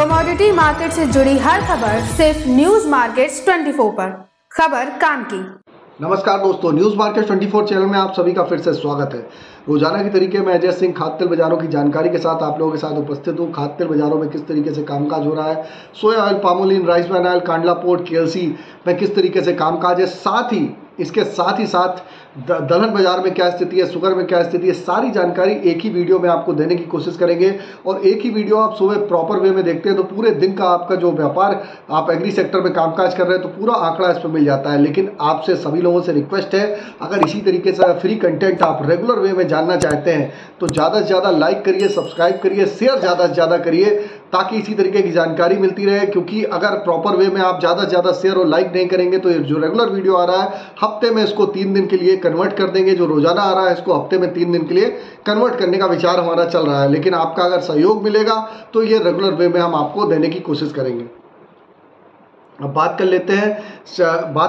Commodity market से जुड़ी हर खबर सिर्फ न्यूज मार्केट्स 24 पर। खबर काम की। नमस्कार दोस्तों, न्यूज मार्केट 24 चैनल में आप सभी का फिर से स्वागत है। रोजाना की तरीके मैं अजय सिंह खाद्य तेल बाजारों की जानकारी के साथ आप लोगों के साथ उपस्थित हूँ। खाद्य तेल बाजारों में किस तरीके से कामकाज हो रहा है, सोया oil, palmolein, rice bran oil, Kandla port, KLC में किस तरीके से कामकाज है, साथ ही साथ दलहन बाजार में क्या स्थिति है, शुगर में क्या स्थिति है, सारी जानकारी एक ही वीडियो में आपको देने की कोशिश करेंगे। और एक ही वीडियो आप सुबह प्रॉपर वे में देखते हैं तो पूरे दिन का आपका जो व्यापार आप एग्री सेक्टर में कामकाज कर रहे हैं तो पूरा आंकड़ा इस पर मिल जाता है। लेकिन आपसे सभी लोगों से रिक्वेस्ट है, अगर इसी तरीके से फ्री कंटेंट आप रेगुलर वे में जानना चाहते हैं तो ज़्यादा से ज़्यादा लाइक करिए, सब्सक्राइब करिए, शेयर ज़्यादा से ज़्यादा करिए ताकि इसी तरीके की जानकारी मिलती रहे। क्योंकि अगर प्रॉपर वे में आप ज़्यादा से ज़्यादा शेयर और लाइक नहीं करेंगे तो जो रेगुलर वीडियो आ रहा है हफ्ते में इसको 3 दिन के लिए कन्वर्ट कर देंगे, जो रोजाना आ रहा है इसको हफ्ते में 3 दिन के लिए कन्वर्ट करने का विचार हमारा चल रहा है। लेकिन आपका अगर सहयोग मिलेगा तो ये रेगुलर वे में हम आपको देने की कोशिश करेंगे। अब बात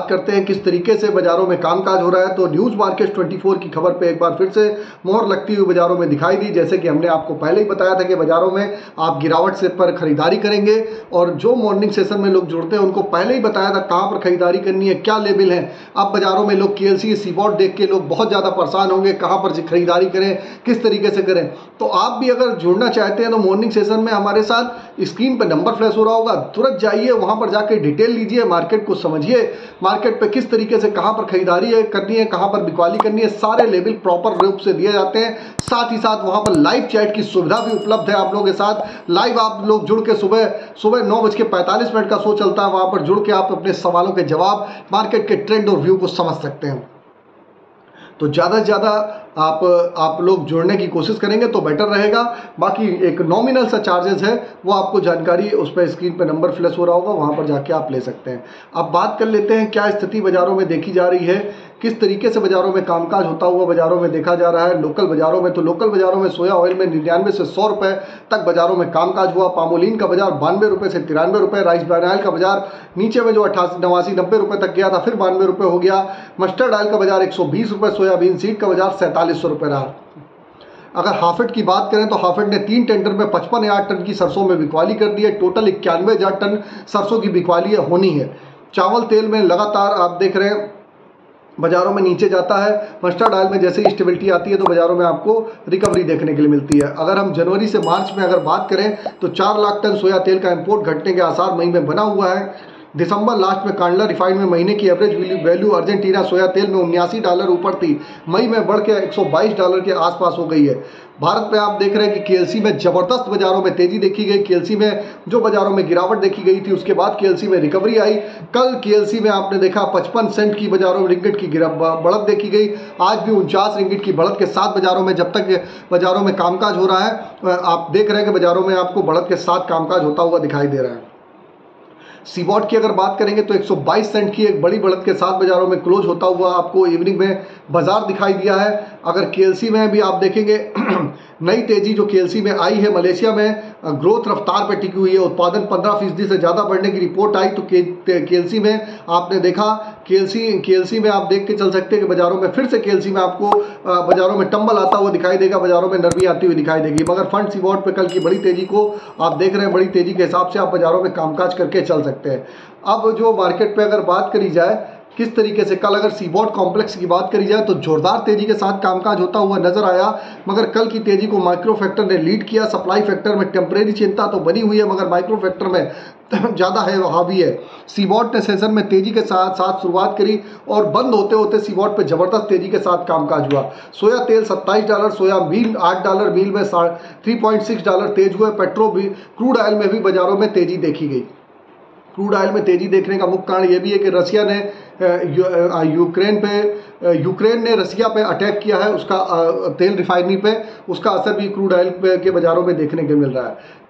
करते हैं किस तरीके से बाजारों में कामकाज हो रहा है। तो न्यूज़ मार्केट 24 की खबर पे एक बार फिर से मोहर लगती हुई बाजारों में दिखाई दी। जैसे कि हमने आपको पहले ही बताया था कि बाजारों में आप गिरावट से पर खरीदारी करेंगे और जो मॉर्निंग सेशन में लोग जुड़ते हैं उनको पहले ही बताया था कहाँ पर खरीदारी करनी है, क्या लेवल है। अब बाजारों में लोग केएलसी सीबॉट देख के लोग बहुत ज़्यादा परेशान होंगे, कहाँ पर खरीदारी करें, किस तरीके से करें। तो आप भी अगर जुड़ना चाहते हैं तो मॉर्निंग सेशन में हमारे साथ स्क्रीन पर नंबर फ्लैश हो रहा होगा, तुरंत जाइए वहाँ पर जाकर डिटेल लीजिए, मार्केट को समझिए, मार्केट पे किस तरीके से कहां पर खरीदारी करनी है, कहां पर बिकवाली करनी है, सारे लेवल प्रॉपर रूप से दिए जाते हैं। साथ ही साथ वहां पर लाइव चैट की सुविधा भी उपलब्ध है आप लोगों के साथ। लाइव आप लोग जुड़ के सुबह 9:45 का शो चलता है, वहां पर जुड़ के आप अपने सवालों के जवाब, मार्केट के ट्रेंड और व्यू को समझ सकते हैं। तो ज़्यादा से ज़्यादा आप लोग जुड़ने की कोशिश करेंगे तो बेटर रहेगा। बाकी एक नॉमिनल सा चार्जेस है, वो आपको जानकारी उस पर स्क्रीन पर नंबर फ्लैश हो रहा होगा, वहाँ पर जाके आप ले सकते हैं। अब बात कर लेते हैं क्या स्थिति बाज़ारों में देखी जा रही है, किस तरीके से बाज़ारों में कामकाज होता हुआ बाज़ारों में देखा जा रहा है। लोकल बाज़ारों में तो लोकल बाज़ारों में सोया ऑयल में 99 से 100 रुपये तक बाज़ारों में कामकाज हुआ। पामोलिन का बाजार 92 रुपये से 93 रुपये। राइस ब्रान ऑयल का बाजार नीचे में जो 88, 89, 90 रुपये तक गया था फिर 92 रुपये हो गया। मस्टर्ड ऑयल का बाजार 120 रुपये। सोयाबीन सीड का बाजार 4700 रुपये रहा। अगर हाफेड की बात करें तो हाफेड ने 3 टेंडर में 55,000 टन की सरसों में बिकवाली कर दी है। टोटल 91,000 टन सरसों की बिकवाली होनी है। चावल तेल में लगातार आप देख रहे हैं बाजारों में नीचे जाता है। मस्टर्ड ऑयल में जैसे ही स्टेबिलिटी आती है तो बाजारों में आपको रिकवरी देखने के लिए मिलती है। अगर हम जनवरी से मार्च में अगर बात करें तो 4 लाख टन सोया तेल का इंपोर्ट घटने के आसार मई में बना हुआ है। दिसंबर लास्ट में कांडला रिफाइंड में महीने की एवरेज वैल्यू अर्जेंटीना सोया तेल में $79 ऊपर थी, मई में बढ़ के $122 के आसपास हो गई है। भारत में आप देख रहे हैं कि केएलसी में जबरदस्त बाजारों में तेजी देखी गई। केएलसी में जो बाजारों में गिरावट देखी गई थी उसके बाद केएलसी में रिकवरी आई। कल केएलसी में आपने देखा 55 सेंट की बाजारों में रिंगिट की बढ़त देखी गई। आज भी 49 रिंगिट की बढ़त के साथ बाजारों में जब तक बाजारों में कामकाज हो रहा है आप देख रहे हैं कि बाजारों में आपको बढ़त के साथ कामकाज होता हुआ दिखाई दे रहा है। सीबॉट की अगर बात करेंगे तो 122 सेंट की एक बड़ी बढ़त के साथ बाजारों में क्लोज होता हुआ आपको इवनिंग में बाजार दिखाई दिया है। अगर केएलसी में भी आप देखेंगे नई तेजी जो केएलसी में आई है, मलेशिया में ग्रोथ रफ्तार पे टिकी हुई है। उत्पादन 15% से ज़्यादा बढ़ने की रिपोर्ट आई तो केएलसी में आपने देखा केएलसी में आप देख के चल सकते हैं कि बाजारों में फिर से केएलसी में आपको बाजारों में टंबल आता हुआ दिखाई देगा, बाजारों में नरमी आती हुई दिखाई देगी। मगर फंड सीबॉट पे कल की बड़ी तेजी को आप देख रहे हैं, बड़ी तेजी के हिसाब से आप बाजारों में कामकाज करके चल सकते हैं। अब जो मार्केट पे अगर बात करी जाए किस तरीके से, कल अगर सीबॉट कॉम्प्लेक्स की बात करी जाए तो जोरदार तेजी के साथ कामकाज होता हुआ नजर आया। मगर कल की तेजी को माइक्रो फैक्टर ने लीड किया। सप्लाई फैक्टर में टेम्परेरी चिंता तो बनी हुई है मगर माइक्रो फैक्टर में ज़्यादा है हावी है। सीबॉट ने सेशन में तेजी के साथ शुरुआत करी और बंद होते होते सीबॉट पे जबरदस्त तेजी के साथ कामकाज हुआ। सोया तेल $27, सोया मील $8, मील में $3.6 तेज हुए। क्रूड ऑयल में भी बाजारों में तेजी देखी गई। क्रूड ऑयल में तेजी देखने का मुख्य कारण यह भी है कि रसिया ने यूक्रेन ने रसिया पे अटैक किया है, उसका तेल रिफाइनरी पे उसका असर भी क्रूड ऑयल के बाजारों में देखने को मिल रहा है।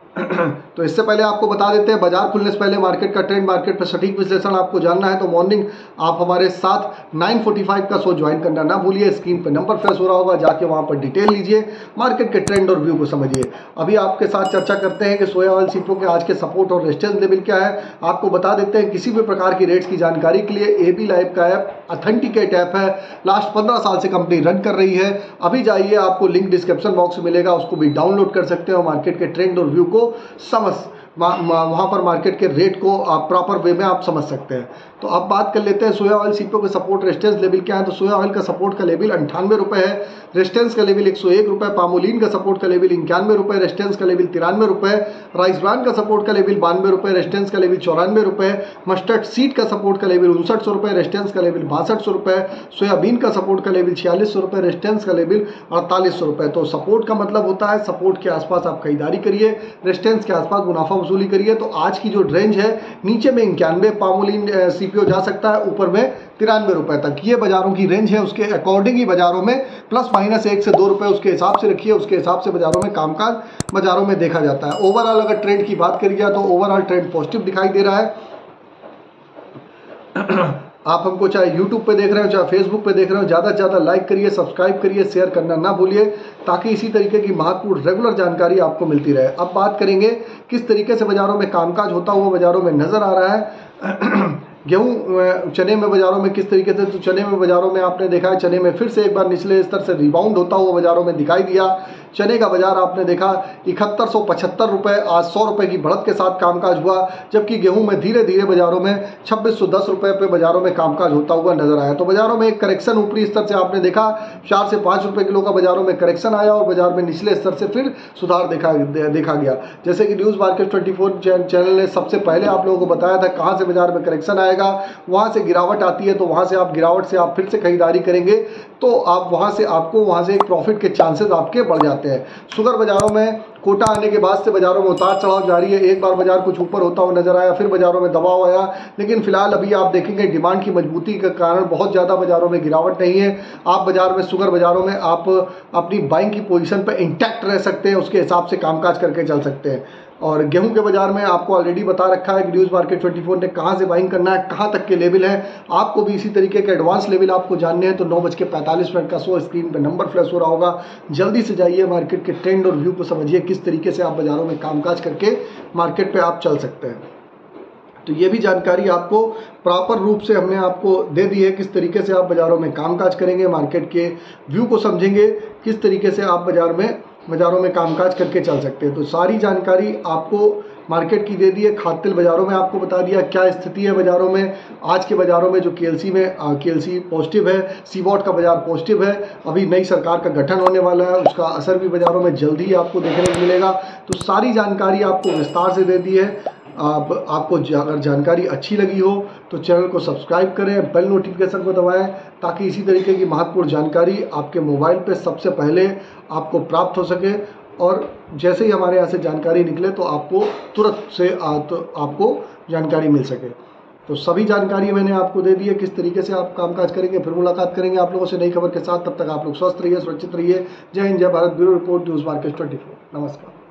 तो इससे पहले आपको बता देते हैं बाजार खुलने से पहले मार्केट का ट्रेंड, मार्केट पर सटीक विश्लेषण आपको जानना है तो मॉर्निंग आप हमारे साथ 9:45 का शो ज्वाइन करना ना भूलिए। स्क्रीन पर नंबर फ्लैश हो रहा होगा, जाके वहां पर डिटेल लीजिए, मार्केट के ट्रेंड और व्यू को समझिए। अभी आपके साथ चर्चा करते हैं कि सोया ऑयल सीपो के आज के सपोर्ट और रेजिस्टेंस लेवल क्या है। आपको बता देते हैं किसी भी प्रकार की रेट्स की जानकारी के लिए एबी लाइव का ऐप ऑथेंटिकेट ऐप है, लास्ट 15 साल से कंपनी रन कर रही है। अभी जाइए, आपको लिंक डिस्क्रिप्शन बॉक्स में मिलेगा, उसको भी डाउनलोड कर सकते हो, मार्केट के ट्रेंड और व्यू को को वहाँ पर मार्केट के रेट को आप प्रॉपर वे में आप समझ सकते हैं। तो अब बात कर लेते हैं सोया ऑयल सीपीओ के सपोर्ट रेजिस्टेंस लेवल क्या है। तो सोया ऑयल का सपोर्ट का लेवल 98 रुपये है, रेजिस्टेंस का लेवल 101 रुपये, पामोलिन का सपोर्ट का लेवल 91 रुपये, रेजिस्टेंस का लेवल 93 रुपये, राइस ब्रांड का सपोर्ट का लेवल 92 रुपये, रेजिस्टेंस का लेवल 94 रुपये, मस्टर्ड सीड का सपोर्ट का लेवल 59 रुपये, रेजिस्टेंस का लेवल 62 रुपये, सोयाबीन का सपोर्ट का लेवल 46 रुपये, रेजिस्टेंस का लेवल 48 रुपये। तो सपोर्ट का मतलब होता है सपोर्ट के आसपास आप खरीदारी करिए, रेजिस्टेंस के आसपास मुनाफा वसूली करिए। तो आज की जो रेंज है नीचे में 91 पामोलिन सीपीओ जा सकता है, ऊपर में 93 रुपए तक, ये बाजारों की रेंज है। उसके अकॉर्डिंग ही बाजारों में प्लस माइनस 1 से 2 रुपए उसके हिसाब से रखिए, उसके हिसाब से बाजारों में कामकाज बाजारों में देखा जाता है। ओवरऑल अगर ट्रेंड की बात करी जाए तो ओवरऑल ट्रेंड पॉजिटिव दिखाई दे रहा है। आप हमको चाहे YouTube पे देख रहे हो चाहे Facebook पे देख रहे हो, ज़्यादा से ज़्यादा लाइक करिए, सब्सक्राइब करिए, शेयर करना ना भूलिए, ताकि इसी तरीके की महत्वपूर्ण रेगुलर जानकारी आपको मिलती रहे। अब बात करेंगे किस तरीके से बाजारों में कामकाज होता हुआ बाजारों में नजर आ रहा है। गेहूं चने में बाजारों में किस तरीके से, तो चने में बाजारों में आपने देखा है चने में फिर से एक बार निचले स्तर से रिबाउंड होता हुआ बाजारों में दिखाई दिया। चने का बाजार आपने देखा 7175 रुपये, आज 100 रुपये की बढ़त के साथ कामकाज हुआ, जबकि गेहूं में धीरे धीरे बाजारों में 2610 रुपये पे बाजारों में कामकाज होता हुआ नजर आया। तो बाजारों में एक करेक्शन ऊपरी स्तर से आपने देखा 4 से 5 रुपये किलो का बाजारों में करेक्शन आया और बाजार में निचले स्तर से फिर सुधार देखा गया। जैसे कि न्यूज़ मार्केट 24 चैनल ने सबसे पहले आप लोगों को बताया था कहाँ से बाजार में करेक्शन आएगा, वहाँ से गिरावट आती है, तो वहाँ से आप गिरावट से आप फिर से खरीदारी करेंगे तो आप वहाँ से एक प्रॉफिट के चांसेस आपके बढ़ जाते हैं। शुगर बाजारों में कोटा आने के बाद से बाजारों में उतार चढ़ाव जारी है। एक बार बाजार कुछ ऊपर होता हुआ नजर आया, फिर बाजारों में दबाव आया, लेकिन फिलहाल अभी आप देखेंगे डिमांड की मजबूती के कारण बहुत ज़्यादा बाजारों में गिरावट नहीं है। आप बाजार में शुगर बाजारों में आप अपनी बाइंग की पोजीशन पर इंटैक्ट रह सकते हैं, उसके हिसाब से कामकाज करके चल सकते हैं। और गेहूं के बाजार में आपको ऑलरेडी बता रखा है कि न्यूज़ मार्केट 24 ने कहां से बाइंग करना है, कहां तक के लेवल है। आपको भी इसी तरीके के एडवांस लेवल आपको जानने हैं तो 9:45 का शो स्क्रीन पे नंबर फ्लैश हो रहा होगा, जल्दी से जाइए मार्केट के ट्रेंड और व्यू को समझिए, किस तरीके से आप बाजारों में कामकाज करके मार्केट पे आप चल सकते हैं। तो ये भी जानकारी आपको प्रॉपर रूप से हमने आपको दे दी है, किस तरीके से आप बाजारों में कामकाज करेंगे, मार्केट के व्यू को समझेंगे, किस तरीके से आप बाजारों में कामकाज करके चल सकते हैं। तो सारी जानकारी आपको मार्केट की दे दी है। खाद्य तेल बाजारों में आपको बता दिया क्या स्थिति है बाजारों में। आज के बाजारों में जो केएलसी पॉजिटिव है, सीबॉट का बाजार पॉजिटिव है। अभी नई सरकार का गठन होने वाला है, उसका असर भी बाजारों में जल्दी ही आपको देखने को मिलेगा। तो सारी जानकारी आपको विस्तार से दे दी है। आपको अगर जानकारी अच्छी लगी हो तो चैनल को सब्सक्राइब करें, बेल नोटिफिकेशन को दबाएं, ताकि इसी तरीके की महत्वपूर्ण जानकारी आपके मोबाइल पे सबसे पहले आपको प्राप्त हो सके। और जैसे ही हमारे यहाँ से जानकारी निकले तो आपको तुरंत से आपको जानकारी मिल सके। तो सभी जानकारी मैंने आपको दे दी है, किस तरीके से आप कामकाज करेंगे। फिर मुलाकात करेंगे आप लोगों से नई खबर के साथ। तब तक आप लोग स्वस्थ रहिए, सुरक्षित रहिए। जय हिंद, जय Bharat. Bureau report, news market 24। नमस्कार।